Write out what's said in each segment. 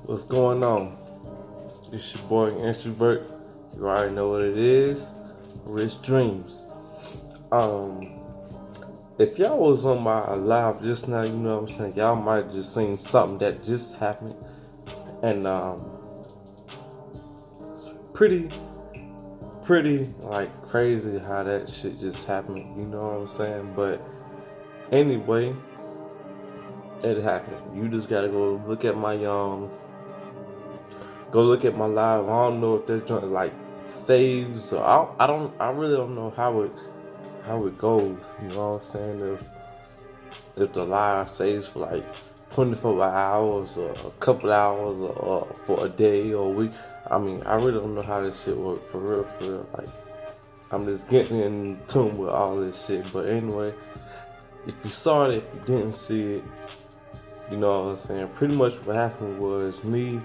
What's going on? It's your boy Introvert. You already know what it is. Rich Dreamz. Um, if y'all was on my live just now, you know what I'm saying, y'all might have just seen something that just happened. And pretty like crazy how that shit just happened, you know what I'm saying? But anyway, it happened. You just gotta go look at my live. I don't know if that joint like saves or I really don't know how it goes. You know what I'm saying? If the live saves for like 24 hours or a couple hours or for a day or a week. I mean, I really don't know how this shit works for real, for real. Like, I'm just getting in tune with all this shit. But anyway, if you saw it, if you didn't see it, you know what I'm saying? Pretty much what happened was me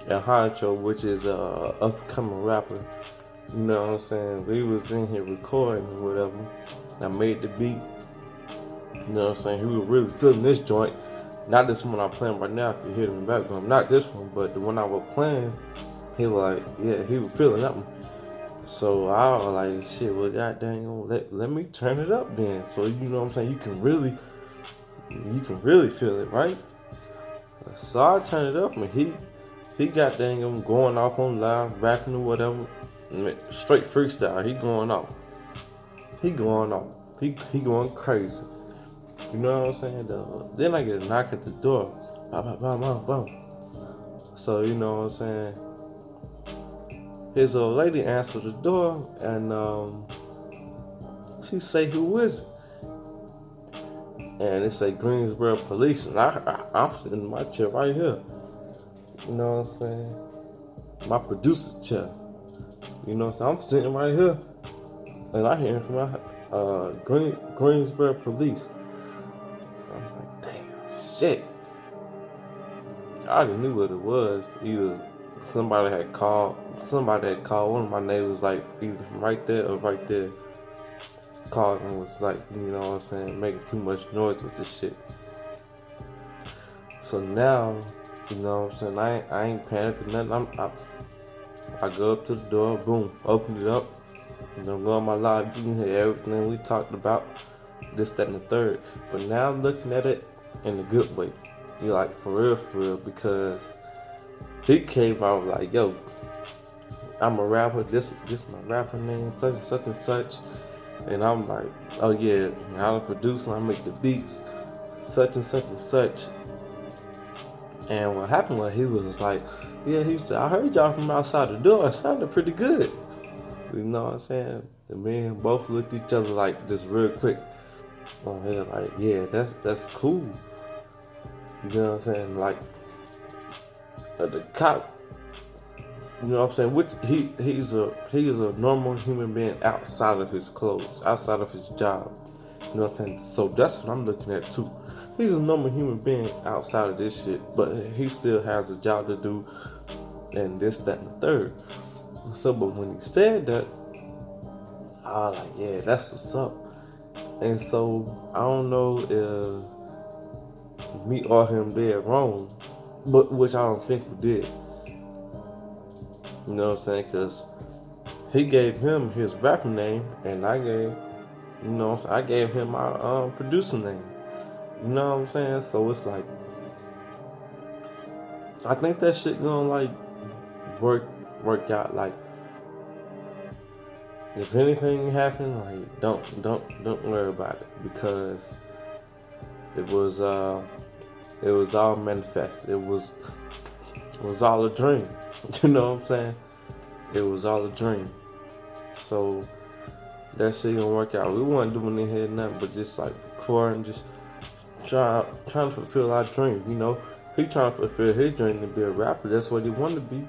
and Honcho, which is a upcoming rapper. You know what I'm saying? We was in here recording or whatever. I made the beat. You know what I'm saying? He was really feeling this joint. Not this one I'm playing right now, if you hear it in the background. Not this one, but the one I was playing, he was like, yeah, he was feeling that one. So I was like, shit, well, goddamn, let me turn it up then. So, you know what I'm saying? You can really feel it, right? So I turned it up and he got dang him going off on live, rapping or whatever. Straight freestyle. He going off. He going off. He going crazy. You know what I'm saying? Then I get a knock at the door. Bam, bam, bam, bam. So you know what I'm saying? His old lady answered the door and she say, "Who is it?" And it say Greensboro Police, and I'm sitting in my chair right here. You know what I'm saying? My producer chair. You know what I'm saying? I'm sitting right here, and I hear from my Greensboro Police. So I'm like, damn, shit. I already knew what it was. Either somebody had called one of my neighbors, like either from right there or right there, called and was like, you know what I'm saying, making too much noise with this shit. So now, you know what I'm saying, I ain't panicking nothing. I go up to the door, boom, open it up, you know, go on my live, you can hear everything we talked about, this, that, and the third. But now I'm looking at it in a good way. You like, for real, because he came out like, yo, I'm a rapper, this my rapper name, such and such and such. And I'm like, oh yeah, I'm a producer, I make the beats, such and such and such. And what happened was he was like, yeah, he said, I heard y'all from outside the door, it sounded pretty good. You know what I'm saying? The men both looked at each other like just real quick. Oh yeah, like, yeah, that's cool. You know what I'm saying? Like the cop, you know what I'm saying? Which he's a normal human being outside of his clothes, outside of his job. You know what I'm saying? So that's what I'm looking at too. He's a normal human being outside of this shit, but he still has a job to do and this, that, and the third. So, but when he said that, I was like, yeah, that's what's up. And so I don't know if me or him did wrong, but which I don't think we did. You know what I'm saying? Because he gave him his rapper name, and I gave him my producer name. You know what I'm saying? So it's like, I think that shit gonna like work out. Like, if anything happened, like don't worry about it, because it was all manifested. It was all a dream. You know what I'm saying? It was all a dream. So that shit gonna work out. We weren't doing it here nothing but just like recording, just trying to fulfill our dream. You know, he trying to fulfill his dream to be a rapper. That's what he wanted to be.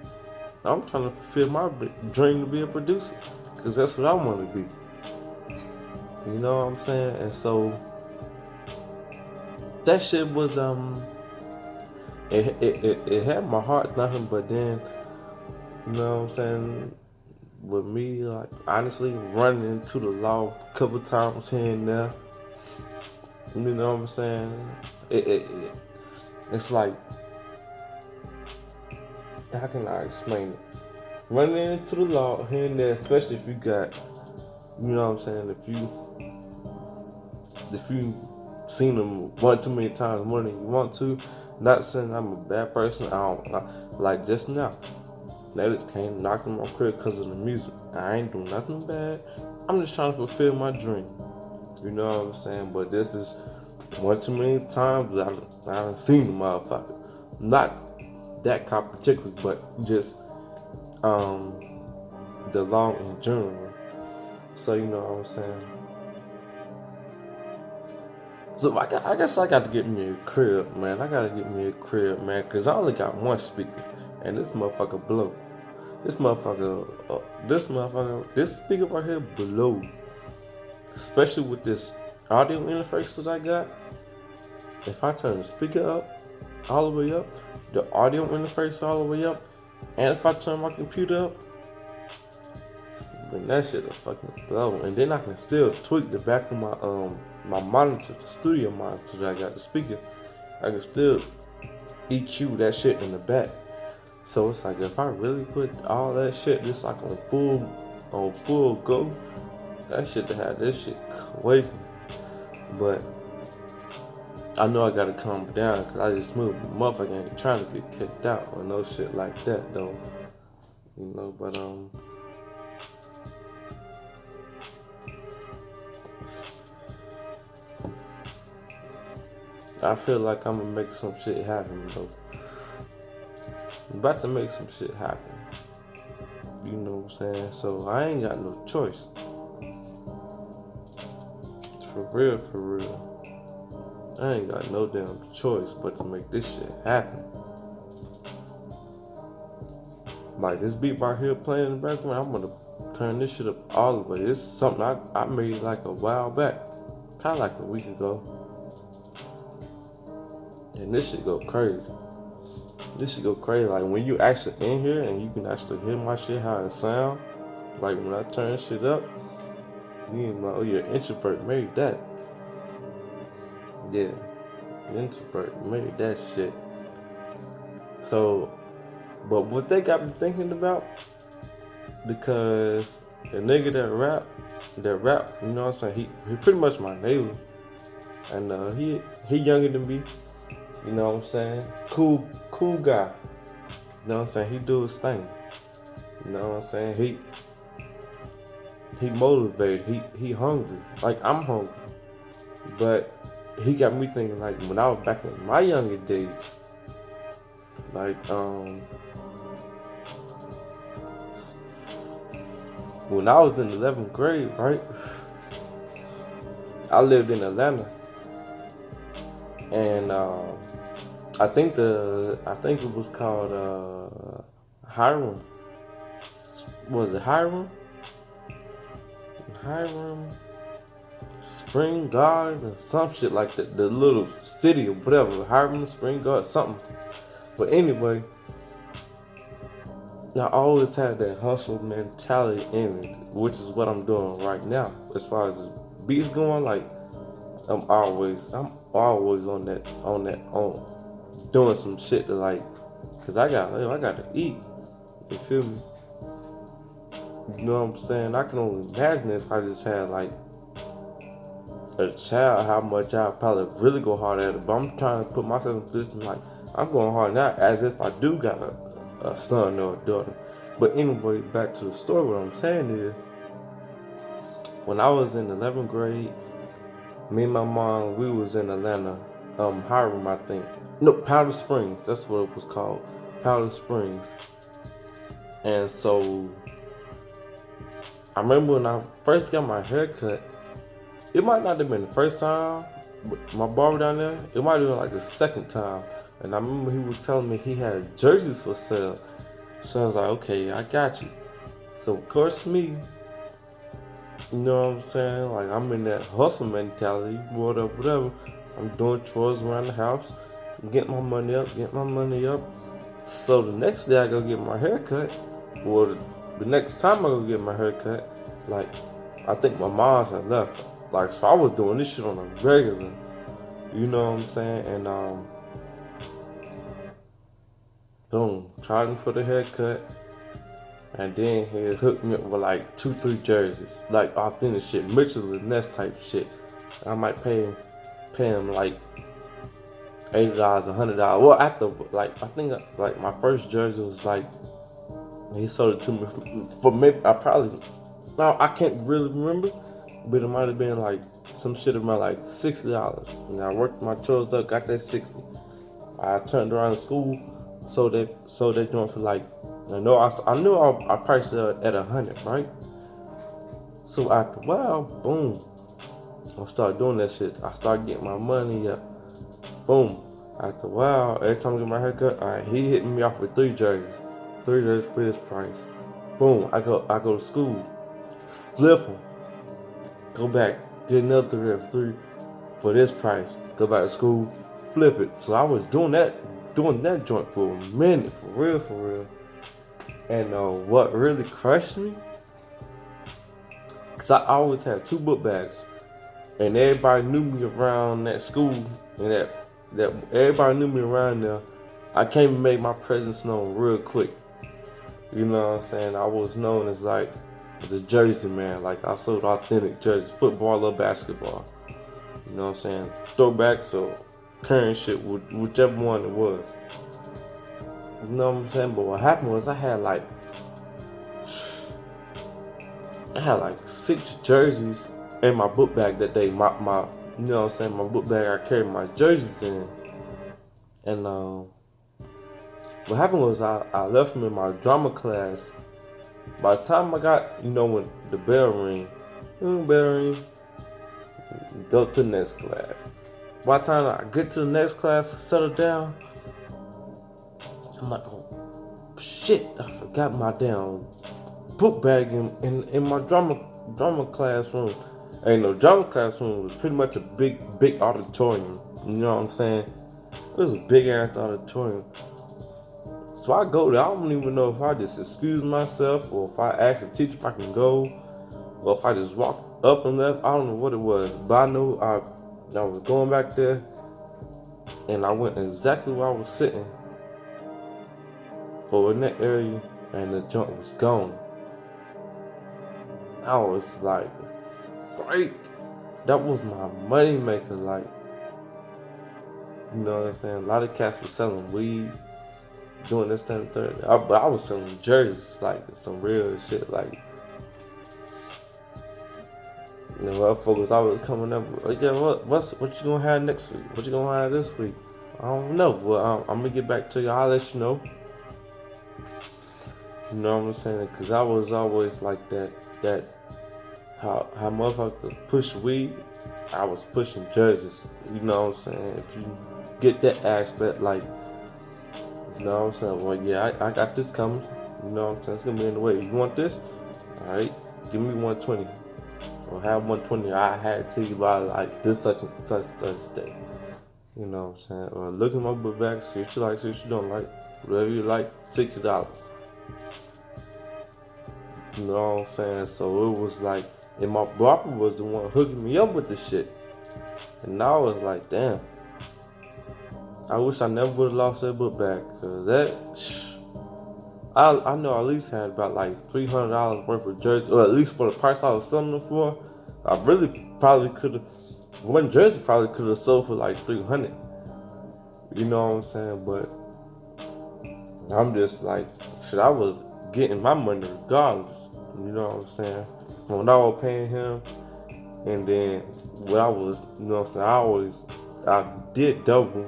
I'm trying to fulfill my dream to be a producer, because that's what I want to be. You know what I'm saying? And so that shit was it had my heart thumping, but then, you know what I'm saying, with me, like, honestly running into the law a couple times here and there, you know what I'm saying, it's like how can I explain it? Running into the law here and there, especially if you got, you know what I'm saying, if you seen them one too many times more than you want to. Not saying I'm a bad person. Like just now. They just came knocking my crib because of the music. I ain't doing nothing bad. I'm just trying to fulfill my dream. You know what I'm saying? But this is one too many times that I done seen the motherfucker. Not that cop particularly, but just the law in general. So you know what I'm saying? So I guess I got to get me a crib, man. I gotta get me a crib, man, cause I only got one speaker, and this motherfucker blow. This speaker right here blow. Especially with this audio interface that I got. If I turn the speaker up, all the way up, the audio interface all the way up, and if I turn my computer up, then that shit will fucking blow. And then I can still tweak the back of my monitor, the studio monitor that I got the speaker. I can still EQ that shit in the back. So it's like if I really put all that shit just like on full go, that shit to have this shit waiting. But I know I gotta calm down because I just moved. Motherfucker ain't trying to get kicked out or no shit like that though. You know, but I feel like I'm gonna make some shit happen though. I'm about to make some shit happen. You know what I'm saying? So I ain't got no choice. For real. I ain't got no damn choice but to make this shit happen. Like this beat right here playing in the background, I'm gonna turn this shit up all the way. It's something I made like a while back. Kinda like a week ago. And this shit go crazy. Like when you actually in here and you can actually hear my shit how it sound. Like when I turn shit up, you know, oh, you're an introvert made that. Yeah, introvert made that shit. So, but what they got me thinking about, because the nigga that rap, you know what I'm saying, he pretty much my neighbor, and he younger than me. You know what I'm saying? Cool guy. You know what I'm saying? He do his thing. You know what I'm saying? He motivated. He hungry. Like I'm hungry. But he got me thinking like when I was back in my younger days, like when I was in 11th grade, right? I lived in Atlanta. And I think it was called Hiram. Was it Hiram? Spring Garden or some shit like that. The little city or whatever. Hiram, Spring Garden, something. But anyway, I always had that hustle mentality in me, which is what I'm doing right now. As far as the beats going, like I'm always on doing some shit to like, cause I got to eat. You feel me? You know what I'm saying? I can only imagine if I just had like a child, how much I probably really go hard at it. But I'm trying to put myself in a position like I'm going hard now, as if I do got a son or a daughter. But anyway, back to the story. What I'm saying is, when I was in 11th grade, me and my mom, we was in Atlanta, Hiram, I think. No, Powder Springs. That's what it was called, Powder Springs. And so, I remember when I first got my hair cut, it might not have been the first time, my barber down there, it might have been like the second time. And I remember he was telling me he had jerseys for sale. So I was like, okay, I got you. So of course me, you know what I'm saying? Like I'm in that hustle mentality, whatever. I'm doing chores around the house, getting my money up. So the next day I go get my hair cut, or the next time I go get my hair cut, like I think my mom's had left. Like so I was doing this shit on a regular. You know what I'm saying? And Boom, charged him for the haircut. And then he hooked me up with like 2, 3 jerseys. Like authentic shit, Mitchell and Ness type shit. I might pay him like $80, $100. Well, after like I think like my first jersey was like he sold it to me for maybe I probably no I can't really remember, but it might have been like some shit around like $60. And I worked my chores up, got that 60. I turned around in school, so they doing for like I knew I priced it at 100, right? So after a while, boom, I started doing that shit. I started getting my money up. Boom. After a while, every time I get my haircut, all right, he hitting me off with 3 jerseys for this price. Boom. I go to school, flip them, go back, get another three for this price. Go back to school, flip it. So I was doing that joint for a minute, for real. And what really crushed me, cause I always had 2 book bags, and everybody knew me around that school, and that everybody knew me around there. I came and made my presence known real quick. You know what I'm saying? I was known as like the Jersey man. Like I sold authentic jerseys, football or basketball. You know what I'm saying? Throwbacks or current shit, whichever one it was. You know what I'm saying? But what happened was I had like 6 jerseys in my book bag that day. My you know what I'm saying? My book bag I carried my jerseys in. And what happened was I left them in my drama class. By the time I got, when the bell ring, go to the next class. By the time I get to the next class, settle down, I'm like, oh shit, I forgot my damn book bag in my drama classroom. And the drama classroom was pretty much a big auditorium. You know what I'm saying? It was a big ass auditorium. So I go there. I don't even know if I just excuse myself or if I ask the teacher if I can go, or if I just walked up and left. I don't know what it was, but I knew I was going back there, and I went exactly where I was sitting, or in that area, and the junk was gone. I was like, right, that was my money maker. Like, you know what I'm saying? A lot of cats were selling weed, doing this, that, and third. But I was selling jerseys, like some real shit. Like, motherfuckers always coming up, like, yeah, what you gonna have next week? What you gonna have this week? I don't know. Well, I'm gonna get back to you. I'll let you know. You know what I'm saying? Because I was always like that. How motherfuckers push weed, I was pushing jerseys. You know what I'm saying? If you get that aspect, like, you know what I'm saying? Well, yeah, I got this coming. You know what I'm saying? It's gonna be in the way. You want this? All right, give me 120. Or have 120. I had to you by like this such and such day. You know what I'm saying? Or look at my book bag, see what you like, see what you don't like. Whatever you like, $60. You know what I'm saying? So it was like, and my barber was the one hooking me up with this shit. And I was like, damn. I wish I never would have lost that book bag, cause I know I at least had about like $300 worth of jerseys, or at least for the price I was selling them for. I really probably could have, one jersey probably could have sold for like $300. You know what I'm saying? But I'm just like, shit, I was getting my money regardless. You know what I'm saying? When I was paying him, and then what I was, you know what I'm saying? I did double,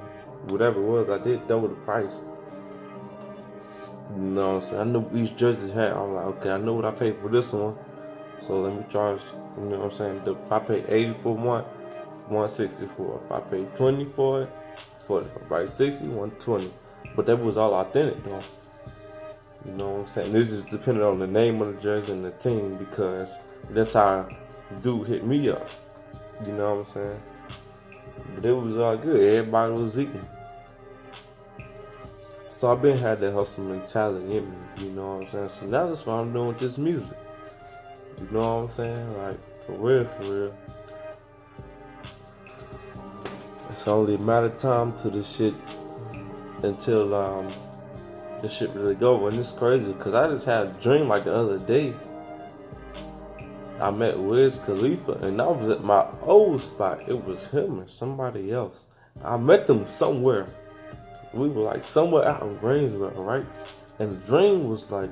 whatever it was, I did double the price. You know what I'm saying? I knew each jersey had, I'm like, okay, I know what I paid for this one, so let me charge, you know what I'm saying? If I pay 80 for one, 160 for it. If I pay 20 for it, 40. If I pay 60, 120. But that was all authentic though. You know what I'm saying? This is depending on the name of the jersey and the team, because that's how dude hit me up. You know what I'm saying? But it was all good. Everybody was eating. So I've been had that hustle mentality in me. You know what I'm saying? So now that's what I'm doing with this music. You know what I'm saying? Like, for real. It's only a matter of time to the shit until this shit really go. And it's crazy because I just had a dream like the other day. I met Wiz Khalifa and I was at my old spot. It was him and somebody else. I met them somewhere. We were like somewhere out in Greensboro, right? And the dream was like,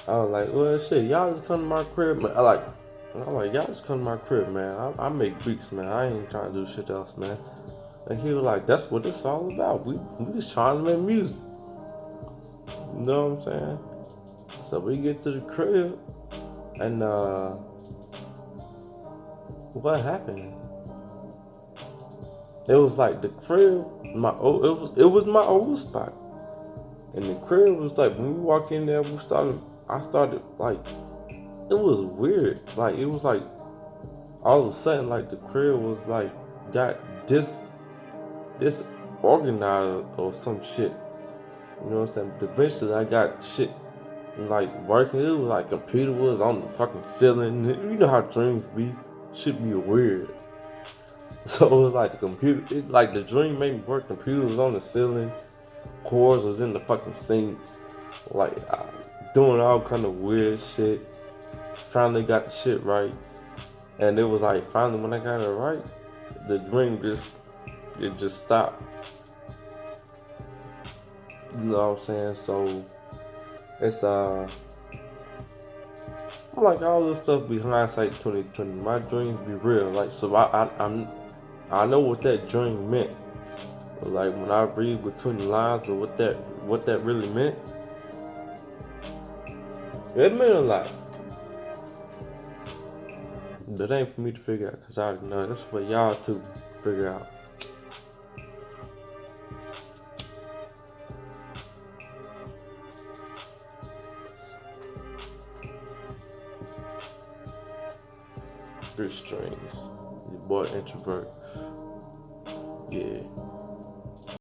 I was like, well, shit, y'all just come to my crib, man. I'm like, y'all just come to my crib, man. I make beats, man. I ain't trying to do shit else, man. And he was like, that's what it's all about. We just trying to make music. You know what I'm saying? So we get to the crib, and what happened? It was like the crib, it was my old spot. And the crib was like, when we walk in there, I started like, it was weird. Like, it was like, all of a sudden, like, the crib was like, got disorganized or some shit. You know what I'm saying? But eventually I got shit like working. It was like computer was on the fucking ceiling. You know how dreams be? Shit be weird. So it was like the computer, like the dream made me work. Computer was on the ceiling, cords was in the fucking sink, like doing all kind of weird shit. Finally got the shit right, and it was like finally when I got it right, the dream just stopped. You know what I'm saying? So it's I'm like all this stuff be hindsight 2020. My dreams be real. Like so I know what that dream meant. Like when I read between the lines of what that really meant, it meant a lot. But it ain't for me to figure out, cause I already know. That's for y'all to figure out. Three strings. Your boy introvert. Yeah.